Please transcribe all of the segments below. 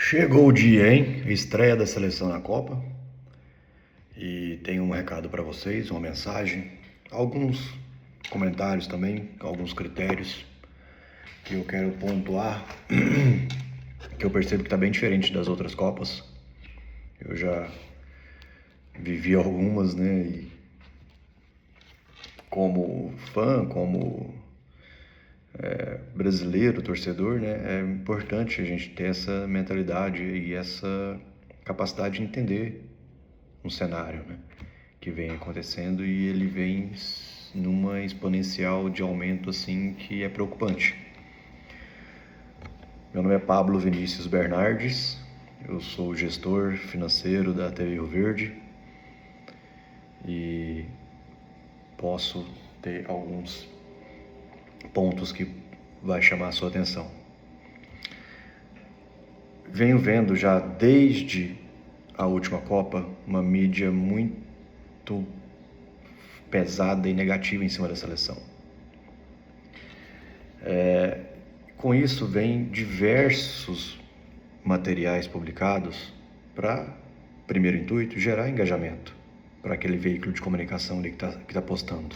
Chegou o dia, hein? Estreia da seleção na Copa. E tenho um recado para vocês, uma mensagem, alguns comentários também, alguns critérios que eu quero pontuar, que eu percebo que está bem diferente das outras Copas. Eu já vivi algumas, né? E como fã, como brasileiro, torcedor, né? É importante a gente ter essa mentalidade e essa capacidade de entender um cenário, né, que vem acontecendo e ele vem numa exponencial de aumento assim que é preocupante. Meu nome é Pablo Vinícius Bernardes, eu sou gestor financeiro da TV Rio Verde e posso ter alguns pontos que vai chamar a sua atenção. Venho vendo já desde a última Copa uma mídia muito pesada e negativa em cima da seleção. Com isso vem diversos materiais publicados para, primeiro intuito, gerar engajamento para aquele veículo de comunicação ali que tá postando.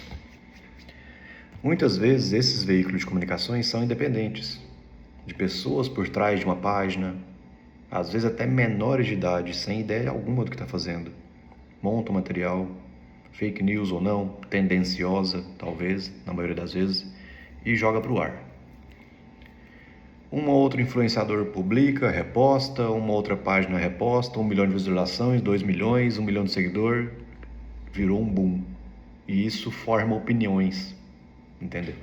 Muitas vezes esses veículos de comunicações são independentes, de pessoas por trás de uma página, às vezes até menores de idade, sem ideia alguma do que está fazendo. Monta o material, fake news ou não, tendenciosa, talvez, na maioria das vezes, e joga para o ar. Um ou outro influenciador publica, reposta, uma outra página reposta, 1 milhão de visualizações, 2 milhões, 1 milhão de seguidor, virou um boom. E isso forma opiniões, entendeu?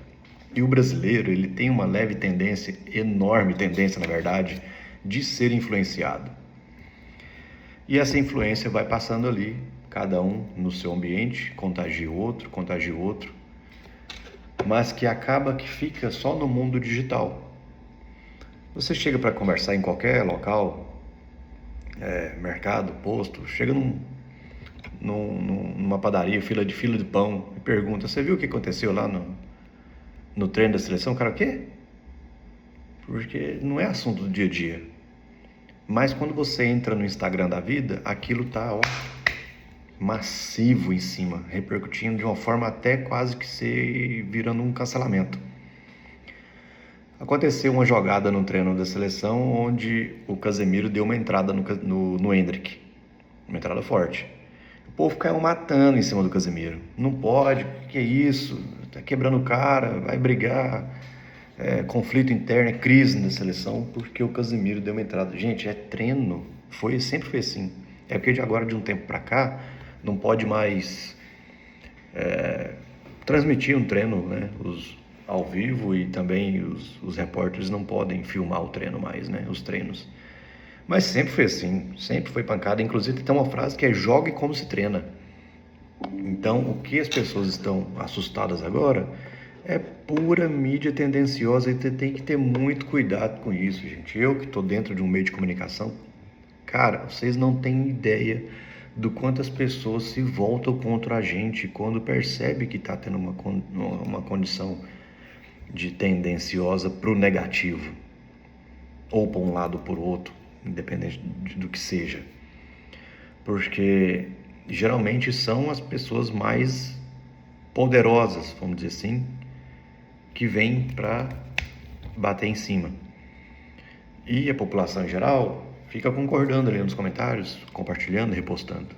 E o brasileiro, ele tem uma leve tendência, enorme tendência, na verdade, de ser influenciado. E essa influência vai passando ali, cada um no seu ambiente, contagia o outro, mas que acaba que fica só no mundo digital. Você chega para conversar em qualquer local, mercado, posto, chega numa padaria, fila de pão, e pergunta, você viu o que aconteceu lá no treino da seleção? O cara, o quê? Porque não é assunto do dia a dia. Mas quando você entra no Instagram da vida, aquilo tá massivo em cima, repercutindo de uma forma até quase que se virando um cancelamento. Aconteceu uma jogada no treino da seleção onde o Casemiro deu uma entrada no Endrick, uma entrada forte. O povo caiu matando em cima do Casemiro. Não pode, que é isso? Tá quebrando o cara, vai brigar. Conflito interno, crise na seleção, porque o Casemiro deu uma entrada. Gente, é treino, sempre foi assim. É porque de agora, de um tempo para cá, não pode mais transmitir um treino, né, ao vivo, e também os repórteres não podem filmar o treino mais, né, os treinos. Mas sempre foi assim, sempre foi pancada. Inclusive tem uma frase que é jogue como se treina. Então, o que as pessoas estão assustadas agora é pura mídia tendenciosa, e você tem que ter muito cuidado com isso, gente. Eu que estou dentro de um meio de comunicação, cara, vocês não têm ideia do quanto as pessoas se voltam contra a gente quando percebe que está tendo uma condição de tendenciosa para o negativo, ou para um lado ou para o outro, independente do que seja. Porque geralmente são as pessoas mais poderosas, vamos dizer assim, que vem para bater em cima. E a população em geral fica concordando ali nos comentários, compartilhando, repostando.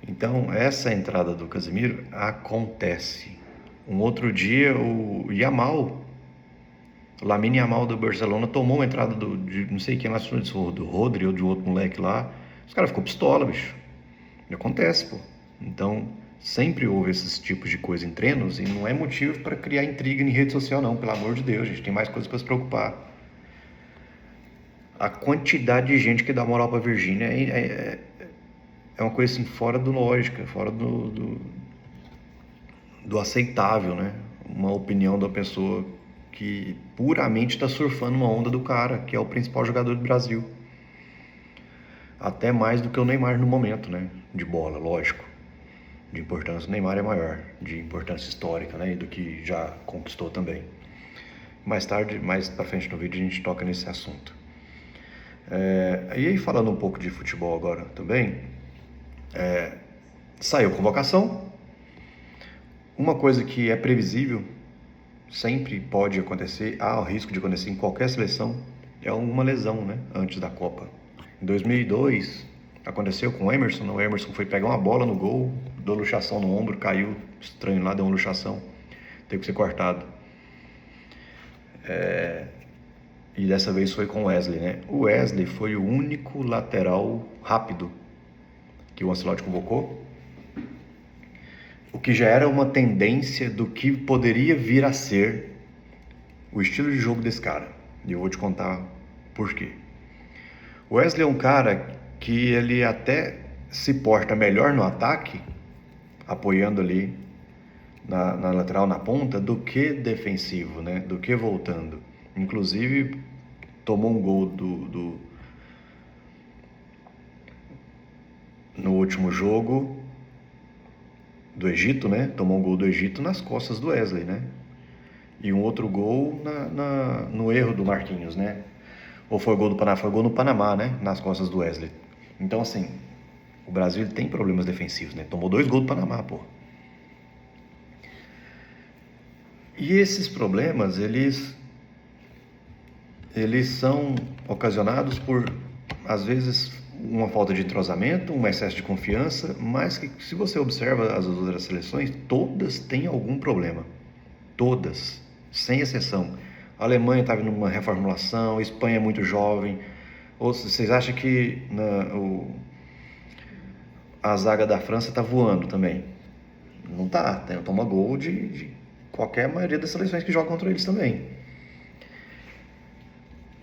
Então, essa entrada do Casemiro acontece. Um outro dia, o Lamine Yamal do Barcelona tomou uma entrada de não sei quem lá, do Rodri ou de outro moleque lá. Os caras ficou pistola, bicho. Acontece, pô. Então, sempre houve esses tipos de coisa em treinos, e não é motivo para criar intriga em rede social, não. Pelo amor de Deus, a gente tem mais coisas para se preocupar. A quantidade de gente que dá moral pra Virgínia é uma coisa assim, fora do lógica, fora do aceitável, né? Uma opinião da pessoa que puramente está surfando uma onda do cara, que é o principal jogador do Brasil. Até mais do que o Neymar no momento, né? De bola, lógico. De importância, o Neymar é maior, de importância histórica, né? E do que já conquistou também. Mais tarde, mais pra frente no vídeo, a gente toca nesse assunto. E aí, falando um pouco de futebol agora também, saiu convocação. Uma coisa que é previsível, sempre pode acontecer, há o risco de acontecer em qualquer seleção, é uma lesão, né, antes da Copa. Em 2002, aconteceu com o Emerson foi pegar uma bola no gol, deu luxação no ombro, caiu estranho lá, deu uma luxação, teve que ser cortado. E dessa vez foi com o Wesley, né? O Wesley foi o único lateral rápido que o Ancelotti convocou, o que já era uma tendência do que poderia vir a ser o estilo de jogo desse cara. E eu vou te contar por quê. O Wesley é um cara que ele até se porta melhor no ataque, apoiando ali na lateral, na ponta, do que defensivo, né? Do que voltando. Inclusive, tomou um gol no último jogo do Egito, né? Tomou um gol do Egito nas costas do Wesley, né? E um outro gol no erro do Marquinhos, né? Ou foi gol do Panamá? Foi gol no Panamá, né? Nas costas do Wesley. Então, assim, o Brasil ele tem problemas defensivos, né? Tomou 2 gols do Panamá, pô. E esses problemas, eles são ocasionados por, às vezes, uma falta de entrosamento, um excesso de confiança, mas que, se você observa as outras seleções, todas têm algum problema. Todas, sem exceção. A Alemanha estava numa reformulação, a Espanha é muito jovem. Ou vocês acham que a zaga da França está voando também? Não está, toma gol de qualquer maioria das seleções que jogam contra eles também.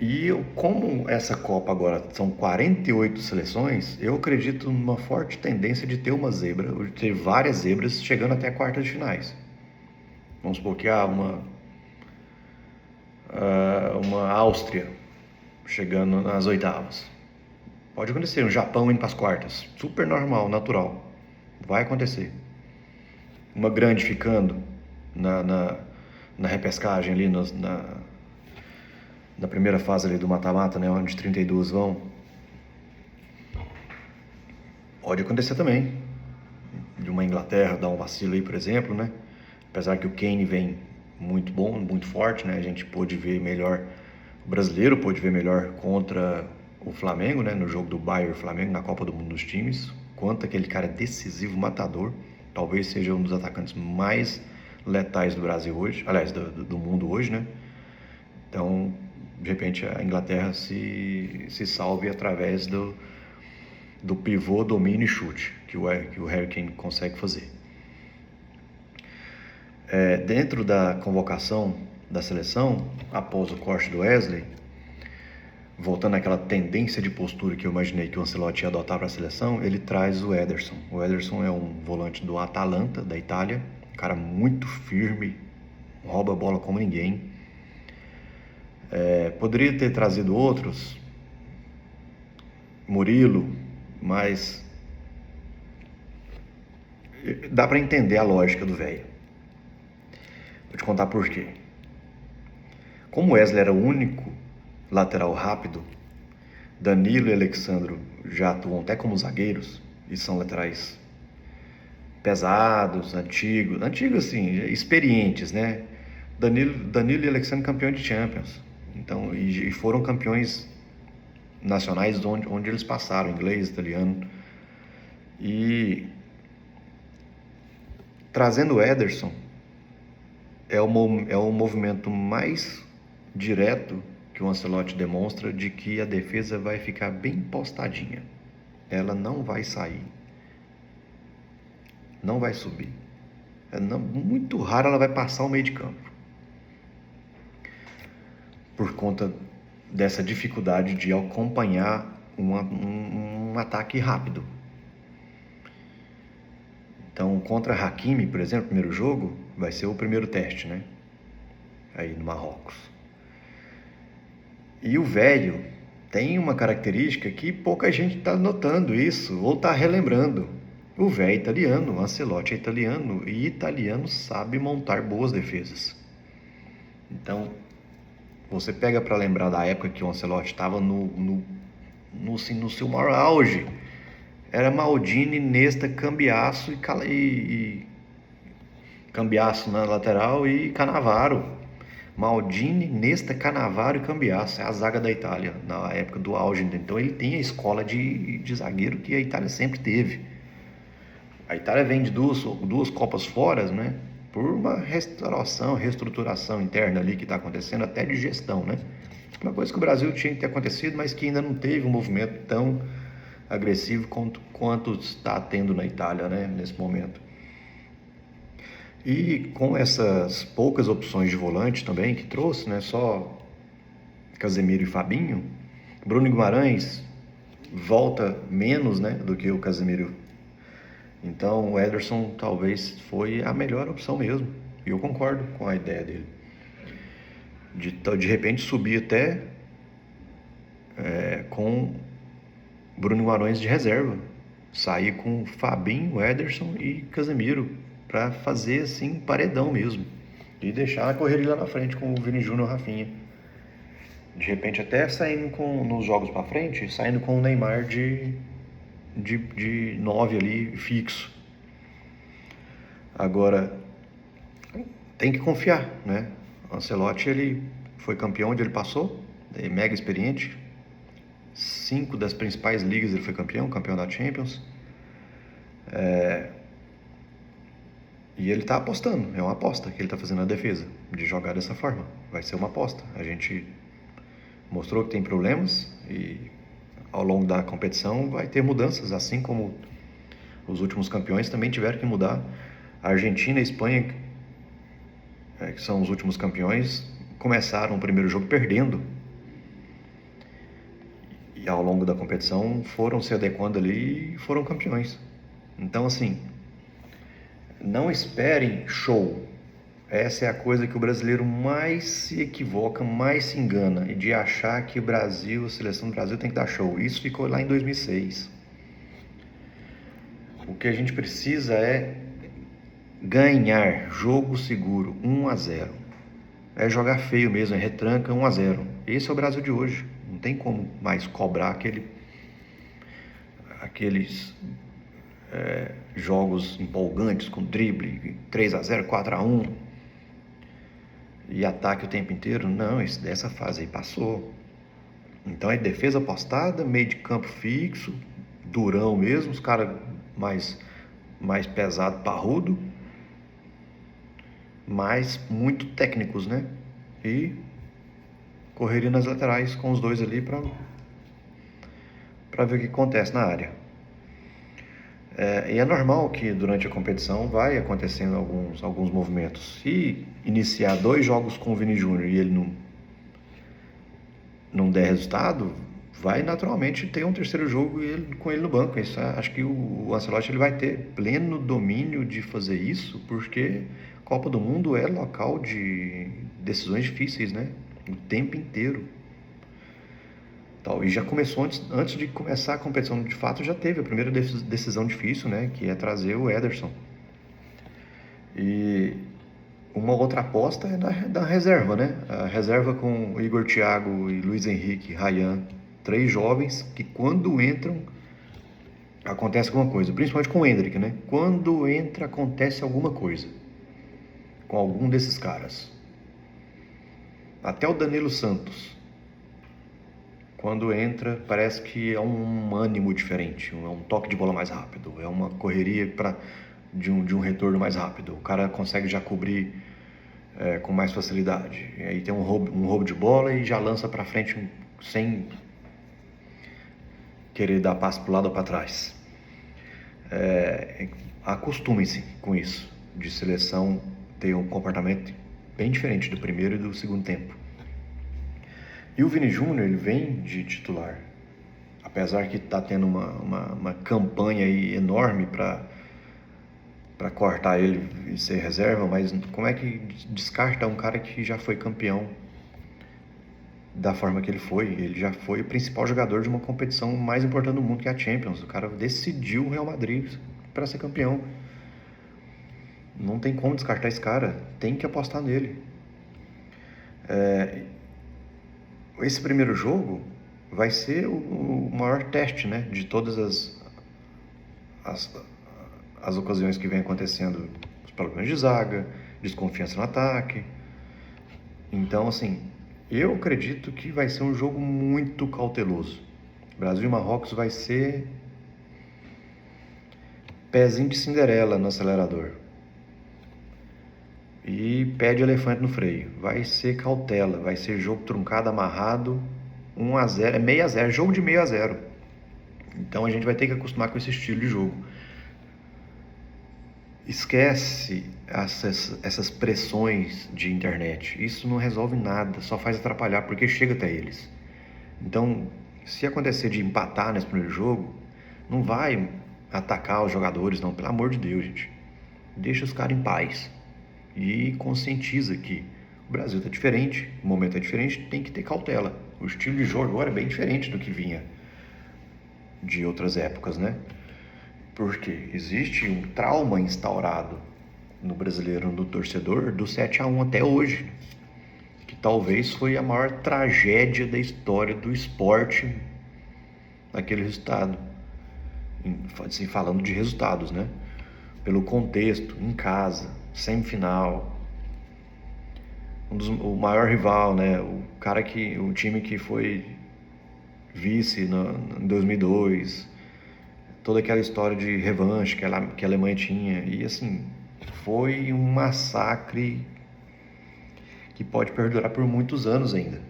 E como essa Copa agora são 48 seleções, eu acredito numa forte tendência de ter uma zebra, de ter várias zebras chegando até a quarta de finais. Vamos supor que há uma Áustria chegando nas oitavas. Pode acontecer, um Japão indo para as quartas. Super normal, natural. Vai acontecer. Uma grande ficando na repescagem ali, na primeira fase ali do mata-mata, né, onde 32 vão. Pode acontecer também. De uma Inglaterra dar um vacilo aí, por exemplo, né? Apesar que o Kane vem muito bom, muito forte, né? A gente pôde ver melhor, o brasileiro pôde ver melhor contra o Flamengo, né? No jogo do Bayern e Flamengo, na Copa do Mundo dos Times. Quanto aquele cara é decisivo, matador. Talvez seja um dos atacantes mais letais do Brasil hoje, aliás, do mundo hoje, né? Então, de repente, a Inglaterra se salve através do pivô, domínio e chute que o Harry Kane consegue fazer. Dentro da convocação da seleção, após o corte do Wesley, voltando àquela tendência de postura que eu imaginei que o Ancelotti ia adotar para a seleção, ele traz o Ederson. O Ederson é um volante do Atalanta, da Itália, um cara muito firme, rouba a bola como ninguém. Poderia ter trazido outros, Murilo, mas dá para entender a lógica do velho. Vou te contar por quê. Como o Wesley era o único lateral rápido, Danilo e Alexandro já atuam até como zagueiros e são laterais pesados, antigos assim, experientes, né? Danilo e Alexandre campeões de Champions, então, e foram campeões nacionais onde eles passaram, inglês, italiano. E trazendo o Ederson é o movimento mais direto que o Ancelotti demonstra de que a defesa vai ficar bem postadinha. Ela não vai sair, não vai subir. Muito raro ela vai passar o meio de campo, por conta dessa dificuldade de acompanhar um ataque rápido. Então, contra Hakimi, por exemplo, o primeiro jogo, vai ser o primeiro teste, né? Aí no Marrocos. E o velho tem uma característica que pouca gente está notando isso, ou está relembrando. O velho é italiano, o Ancelotti é italiano, e italiano sabe montar boas defesas. Então, você pega para lembrar da época que o Ancelotti estava no no seu maior auge. Era Maldini, Nesta, Cambiasso e Cambiasso na lateral e Cannavaro. Maldini, Nesta, Cannavaro e Cambiasso. É a zaga da Itália na época do auge. Então ele tem a escola de zagueiro que a Itália sempre teve. A Itália vem de duas Copas fora, né? Por uma reestruturação interna ali que está acontecendo, até de gestão, né? Uma coisa que o Brasil tinha que ter acontecido, mas que ainda não teve um movimento tão agressivo quanto está tendo na Itália, né? Nesse momento. E com essas poucas opções de volante também que trouxe, né? Só Casemiro e Fabinho, Bruno Guimarães volta menos, né? Do que o Casemiro. Então o Ederson talvez foi a melhor opção mesmo. E eu concordo com a ideia dele. De repente subir até com Bruno Guimarães de reserva. Sair com Fabinho, Ederson e Casemiro para fazer assim paredão mesmo. E deixar a correria lá na frente com o Vini Júnior e o Rafinha. De repente até saindo nos jogos para frente, saindo com o Neymar de 9 ali fixo. Agora tem que confiar, né? O Ancelotti, ele foi campeão onde ele passou, é mega experiente. 5 das principais ligas ele foi campeão da Champions. E ele está apostando, é uma aposta que ele está fazendo na defesa, de jogar dessa forma. Vai ser uma aposta. A gente mostrou que tem problemas e ao longo da competição vai ter mudanças, assim como os últimos campeões também tiveram que mudar. A Argentina e a Espanha, que são os últimos campeões, começaram o primeiro jogo perdendo. E ao longo da competição foram se adequando ali e foram campeões. Então, assim, não esperem show. Essa é a coisa que o brasileiro mais se equivoca, mais se engana, de achar que a seleção do Brasil tem que dar show. Isso ficou lá em 2006. O que a gente precisa é ganhar jogo seguro, 1-0. É jogar feio mesmo, é retranca 1-0. Esse é o Brasil de hoje. Não tem como mais cobrar aqueles jogos empolgantes com drible, 3-0, 4-1 e ataque o tempo inteiro. Não, dessa fase aí passou. Então é defesa postada, meio de campo fixo, durão mesmo, os caras mais pesado, parrudo, mas muito técnicos, né? E correria nas laterais com os dois ali para ver o que acontece na área. E é normal que durante a competição vai acontecendo alguns movimentos. Se iniciar 2 jogos com o Vini Júnior e ele não der resultado, vai naturalmente ter um terceiro jogo com ele no banco. Isso, acho que o Ancelotti ele vai ter pleno domínio de fazer isso, porque Copa do Mundo é local de decisões difíceis, né? O tempo inteiro. E já começou antes de começar a competição, de fato já teve a primeira decisão difícil, né, que é trazer o Ederson. E uma outra aposta é da reserva, né? A reserva com Igor Thiago e Luiz Henrique, Ryan, 3 jovens que quando entram acontece alguma coisa, principalmente com o Endrick, né? Quando entra acontece alguma coisa com algum desses caras. Até o Danilo Santos, quando entra, parece que é um ânimo diferente, é um toque de bola mais rápido, é uma correria de um retorno mais rápido. O cara consegue já cobrir com mais facilidade. E aí tem um roubo de bola e já lança para frente sem querer dar passo para o lado ou para trás. Acostumem-se com isso, de seleção ter um comportamento bem diferente do primeiro e do segundo tempo. E o Vini Júnior, ele vem de titular, apesar que está tendo uma campanha aí enorme para cortar ele e ser reserva, mas como é que descarta um cara que já foi campeão da forma que ele foi? Ele já foi o principal jogador de uma competição mais importante do mundo, que é a Champions. O cara decidiu o Real Madrid para ser campeão. Não tem como descartar esse cara, tem que apostar nele. Esse primeiro jogo vai ser maior teste, né, de todas as ocasiões que vem acontecendo, os problemas de zaga, desconfiança no ataque. Então, assim, eu acredito que vai ser um jogo muito cauteloso. Brasil e Marrocos vai ser pezinho de Cinderela no acelerador e pé de elefante no freio. Vai ser cautela, vai ser jogo truncado, amarrado, 1-0, é 6-0, jogo de 6-0. Então a gente vai ter que acostumar com esse estilo de jogo. Esquece essas pressões de internet. Isso não resolve nada, só faz atrapalhar, porque chega até eles. Então, se acontecer de empatar nesse primeiro jogo, não vai atacar os jogadores, não. Pelo amor de Deus, gente. Deixa os caras em paz. E conscientiza que o Brasil está diferente, o momento é diferente, tem que ter cautela. O estilo de jogo agora é bem diferente do que vinha de outras épocas, né? Porque existe um trauma instaurado no brasileiro, no torcedor, do 7-1 até hoje, que talvez foi a maior tragédia da história do esporte naquele resultado. Assim, falando de resultados, né? Pelo contexto, em casa, semifinal, o maior rival, né? O time que foi vice em 2002, toda aquela história de revanche que a Alemanha tinha, e assim, foi um massacre que pode perdurar por muitos anos ainda,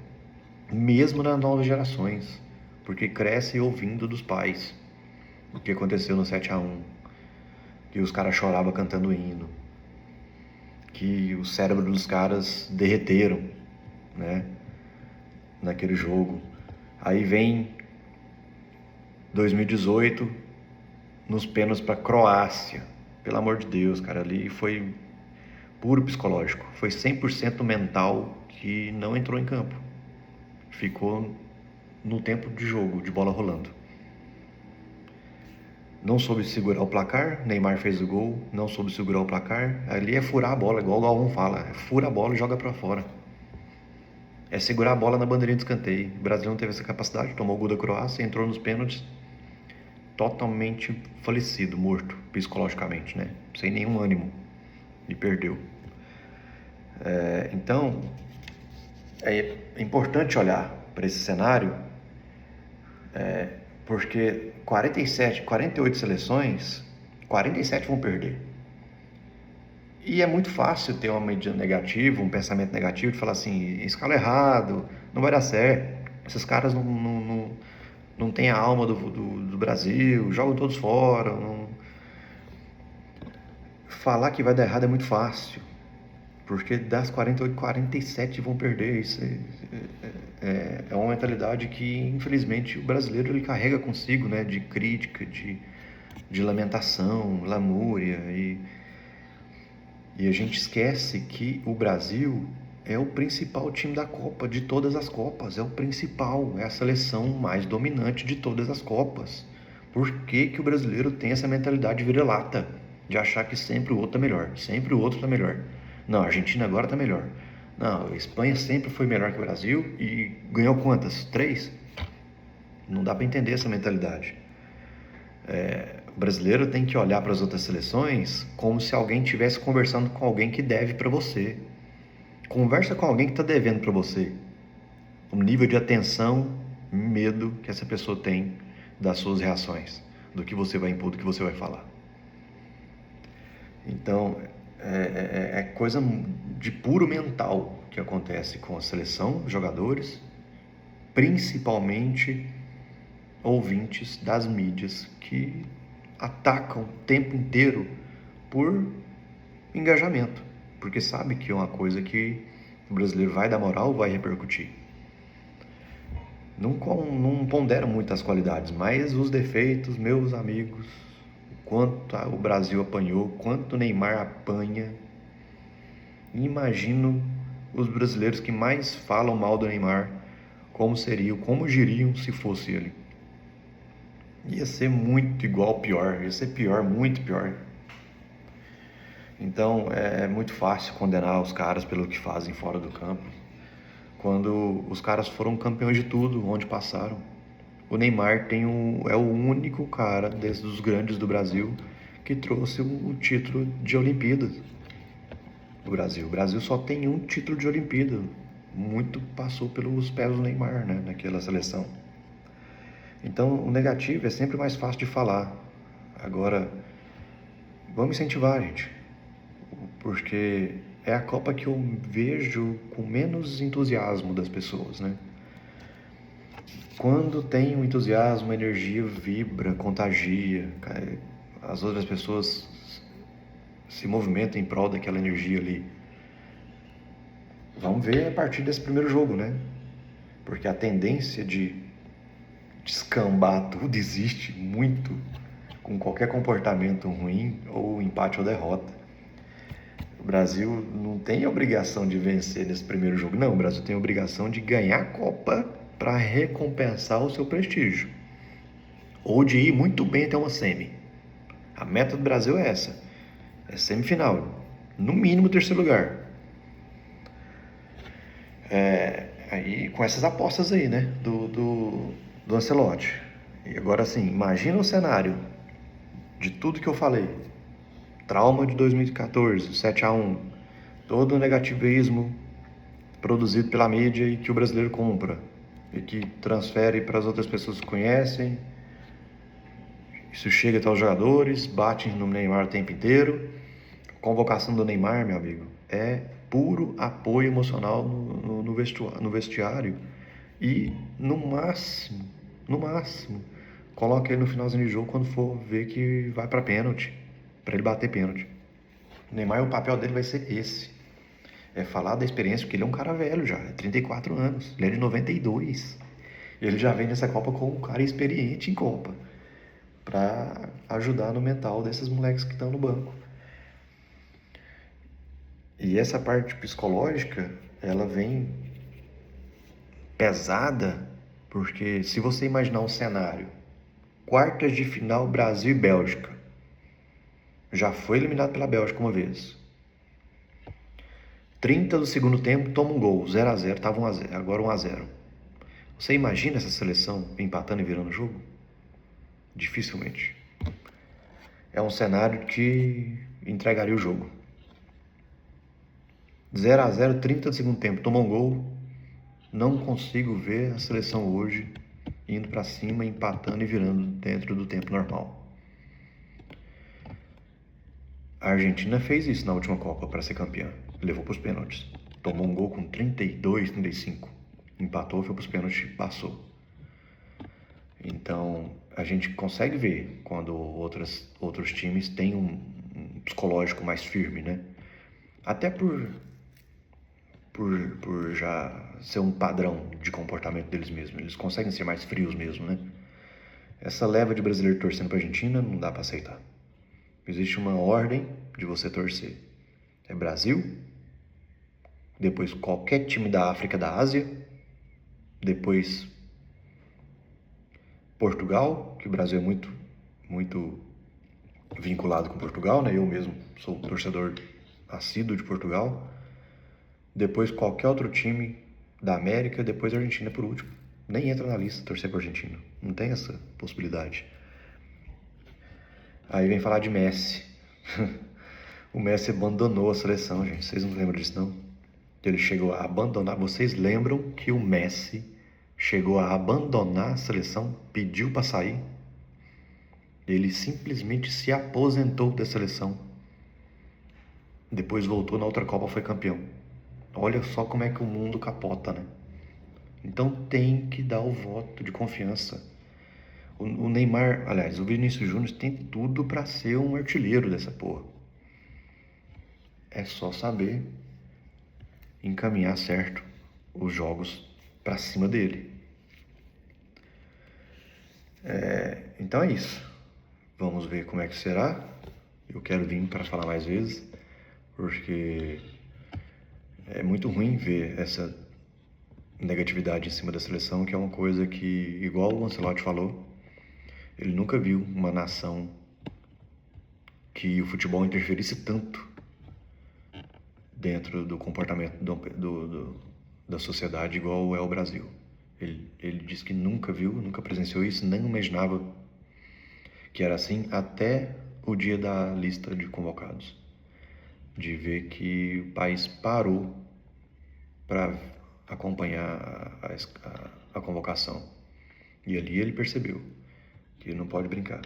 mesmo nas novas gerações, porque cresce ouvindo dos pais o que aconteceu no 7-1, que os caras choravam cantando hino, que o cérebro dos caras derreteram, né, naquele jogo. Aí vem 2018 nos pênaltis para Croácia. Pelo amor de Deus, cara, ali foi puro psicológico, foi 100% mental, que não entrou em campo, ficou no tempo de jogo, de bola rolando. Não soube segurar o placar, Neymar fez o gol, não soube segurar o placar. Ali é furar a bola, igual o Galvão fala, fura a bola e joga pra fora. É segurar a bola na bandeirinha de escanteio. O Brasil não teve essa capacidade, tomou o gol da Croácia, entrou nos pênaltis totalmente falecido, morto, psicologicamente, né? Sem nenhum ânimo, e perdeu. Então, é importante olhar para esse cenário, porque 48 seleções, 47 vão perder. E é muito fácil ter uma medida negativa, um pensamento negativo, de falar assim, escala errado, não vai dar certo, esses caras não têm a alma do Brasil, jogam todos fora. Falar que vai dar errado é muito fácil, porque das 48, 47 vão perder. Isso é uma mentalidade que, infelizmente, o brasileiro ele carrega consigo, né? De crítica, de lamentação, lamúria. E a gente esquece que o Brasil é o principal time da Copa, de todas as Copas. É o principal, é a seleção mais dominante de todas as Copas. Por que que o brasileiro tem essa mentalidade de vira-lata? De achar que sempre o outro está melhor, sempre o outro está melhor. Não, a Argentina agora está melhor. Não, a Espanha sempre foi melhor que o Brasil e ganhou quantas? 3? Não dá para entender essa mentalidade. O brasileiro tem que olhar para as outras seleções como se alguém estivesse conversando com alguém que deve para você. Conversa com alguém que está devendo para você. O nível de atenção, medo que essa pessoa tem das suas reações, do que você vai impor, do que você vai falar. Então, é coisa de puro mental que acontece com a seleção, jogadores, principalmente ouvintes das mídias que atacam o tempo inteiro por engajamento, porque sabe que é uma coisa que o brasileiro vai dar moral, vai repercutir. Não ponderam muitas qualidades, mas os defeitos, meus amigos, quanto o Brasil apanhou, quanto o Neymar apanha. Imagino os brasileiros que mais falam mal do Neymar, como giriam se fosse ele. Ia ser muito igual, pior, ia ser pior, muito pior. Então é muito fácil condenar os caras pelo que fazem fora do campo, quando os caras foram campeões de tudo onde passaram. O Neymar é o único cara dos grandes do Brasil que trouxe um título de Olimpíadas. O Brasil só tem um título de Olimpíada. Muito passou pelos pés do Neymar, né, naquela seleção. Então, o negativo é sempre mais fácil de falar. Agora, vamos incentivar, gente. Porque é a Copa que eu vejo com menos entusiasmo das pessoas, né? Quando tem um entusiasmo, a energia vibra, contagia, as outras pessoas se movimentam em prol daquela energia ali. Vamos ver a partir desse primeiro jogo, né? Porque a tendência de descambar tudo existe muito com qualquer comportamento ruim ou empate ou derrota. O Brasil não tem a obrigação de vencer nesse primeiro jogo, não. O Brasil tem a obrigação de ganhar a Copa para recompensar o seu prestígio. Ou de ir muito bem até uma semi. A meta do Brasil é essa. É semifinal. No mínimo, terceiro lugar. Aí, com essas apostas aí, né? Do Ancelotti. E agora sim, imagina o cenário de tudo que eu falei. Trauma de 2014, 7-1. Todo o negativismo produzido pela mídia e que o brasileiro compra. E que transfere para as outras pessoas que conhecem. Isso chega até os jogadores, bate no Neymar o tempo inteiro. Convocação do Neymar, meu amigo, é puro apoio emocional no vestiário. E no máximo, coloca ele no finalzinho de jogo quando for ver que vai para pênalti, para ele bater pênalti. O Neymar, o papel dele vai ser esse. É falar da experiência, porque ele é um cara velho já, é 34 anos, ele é de 92. Ele já vem nessa Copa como um cara experiente em Copa, para ajudar no mental desses moleques que estão no banco. E essa parte psicológica, ela vem pesada, porque se você imaginar um cenário, quartas de final Brasil e Bélgica, já foi eliminado pela Bélgica uma vez. 30 do segundo tempo, toma um gol, 0-0, estava 1-0, agora 1-0. Você imagina essa seleção empatando e virando o jogo? Dificilmente. É um cenário que entregaria o jogo. 0-0, 30 do segundo tempo, tomou um gol. Não consigo ver a seleção hoje indo para cima, empatando e virando dentro do tempo normal. A Argentina fez isso na última Copa para ser campeã. Levou para os pênaltis. Tomou um gol com 32, 35. Empatou, foi para os pênaltis e passou. Então, a gente consegue ver quando outros times têm um psicológico mais firme, né? Até por já ser um padrão de comportamento deles mesmos. Eles conseguem ser mais frios mesmo, né? Essa leva de brasileiro torcendo para a Argentina não dá para aceitar. Existe uma ordem de você torcer. É Brasil, depois qualquer time da África, da Ásia, depois Portugal, que o Brasil é muito vinculado com Portugal, né? Eu mesmo sou torcedor assíduo de Portugal. Depois qualquer outro time da América, depois a Argentina por último. Nem entra na lista torcer para a Argentina. Não tem essa possibilidade. Aí vem falar de Messi. O Messi abandonou a seleção, gente. Vocês não lembram disso, não? Ele chegou a abandonar. Vocês lembram que o Messi chegou a abandonar a seleção? Pediu para sair? Ele simplesmente se aposentou da seleção. Depois voltou na outra Copa, foi campeão. Olha só como é que o mundo capota, né? Então tem que dar o voto de confiança. O Neymar, aliás, o Vinícius Júnior tem tudo para ser um artilheiro dessa porra. É só saber encaminhar certo os jogos para cima dele. Então é isso. Vamos ver como é que será. Eu quero vir para falar mais vezes, porque é muito ruim ver essa negatividade em cima da seleção, que é uma coisa que, igual o Ancelotti falou, ele nunca viu uma nação que o futebol interferisse tanto dentro do comportamento da sociedade igual é o Brasil. Ele disse que nunca viu, nunca presenciou isso, nem imaginava que era assim até o dia da lista de convocados. De ver que o país parou para acompanhar a convocação. E ali ele percebeu que não pode brincar.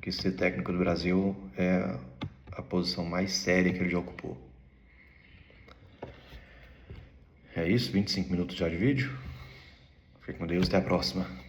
Que ser técnico do Brasil é a posição mais séria que ele já ocupou. É isso, 25 minutos já de vídeo. Fique com Deus, até a próxima.